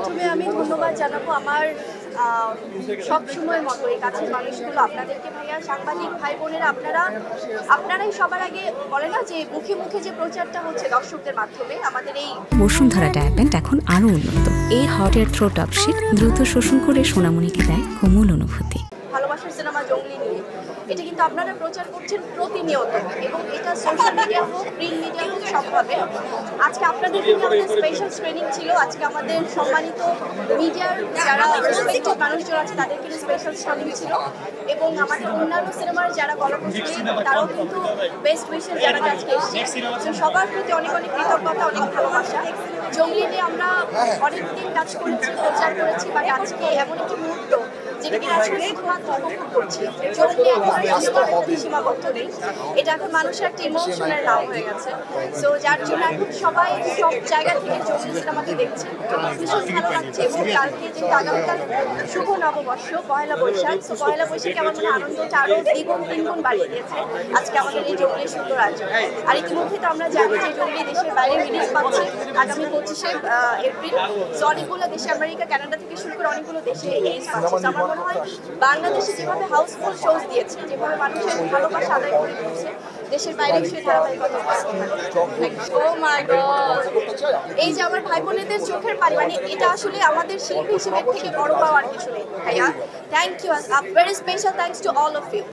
প্রথমে আমি ধন্যবাদ জানাবো আমার সবসময় মতো এই কাছের মানুষগুলো আপনাদেরকে। ভাইয়া সাংবাদিক ভাই বোনেরা, আপনারাই সবার আগে বলে না যে মুখে মুখে যে প্রচারটা হচ্ছে দর্শকদের মাধ্যমে আমাদের এই বসুন্ধরা ডায়াপেন্ট এখন আরো উন্নত। এই hot air through top sheet দ্রুত শোষণ করে সোনামণিকে দেয় কোমল অনুভূতি। ভালোবাসার সিনেমা জঙ্গলি নিয়ে এটা কিন্তু আপনারা প্রচার করছেন প্রতিনিয়ত, এবং এটা সোশ্যাল মিডিয়া হোক, প্রিন্ট মিডিয়া হোক, সবভাবে। আজকে আপনাদের জন্য আমাদের স্পেশাল স্ক্রিনিং ছিল। আজকে আমাদের সম্মানিত মিডিয়ার যারা রেসপেক্টেড মানুষজন আছে তাদের কিন্তু স্পেশাল স্ক্রিনিং ছিল, এবং আমাদের অন্যান্য সিনেমার যারা গল্পশ্রী তারাও কিন্তু বেস্ট উইশেস যারা আজকে এসেছে, তো সবার প্রতি অনেক অনেক কৃতজ্ঞতা, অনেক ভালোবাসা। জঙ্গলি নিয়ে আমরা অনেকদিন কাজ করেছি, প্রচার করেছি, বাট আজকে এমন একটি মুহূর্ত যেটাকে আসলে শুধুমাত্র উপভোগ করছি। জঙ্গলি এখন সীমাবদ্ধ নেই, এটা এখন মানুষের একটা ইমোশনের নাম হয়ে গেছে। সো যার জন্য এখন সবাই সব জায়গা থেকে জঙ্গলি সিনেমাকে দেখছে, ভীষণ ভালো লাগছে। এবং কালকে যেহেতু আগামীকাল শুভ নববর্ষ, পয়লা বৈশাখ, তো পয়লা বৈশাখে আমার মনে আনন্দটা আরও দ্বিগুণ তিনগুণ বাড়িয়ে দিয়েছে আজকে আমাদের এই জঙ্গলির সুন্দর আয়োজন। আর ইতিমধ্যে তো আমরা জানি যে জঙ্গলি দেশের বাইরে রিলিজ পাচ্ছে আগামী 25শে এপ্রিল। সো অনেকগুলো দেশে, আমেরিকা, কানাডা থেকে শুরু করে অনেকগুলো দেশে রিলিজ পাচ্ছে। আমার মনে হয় বাংলাদেশে যেভাবে হাউসফুল শোজ দিয়েছে, যেভাবে মানুষের ভালোবাসা আদায় করে দিয়েছে, দেশের বাইরে সেই ধারাবাহিকতা। ও মাই গড, এই যে আমার ভাই বোনেদের চোখের পানি, মানে এটা আসলে আমাদের শিল্পী হিসেবে থেকে বড় পাওয়ার কিছু নেই। ভাইয়া thank you, very special thanks to all of you.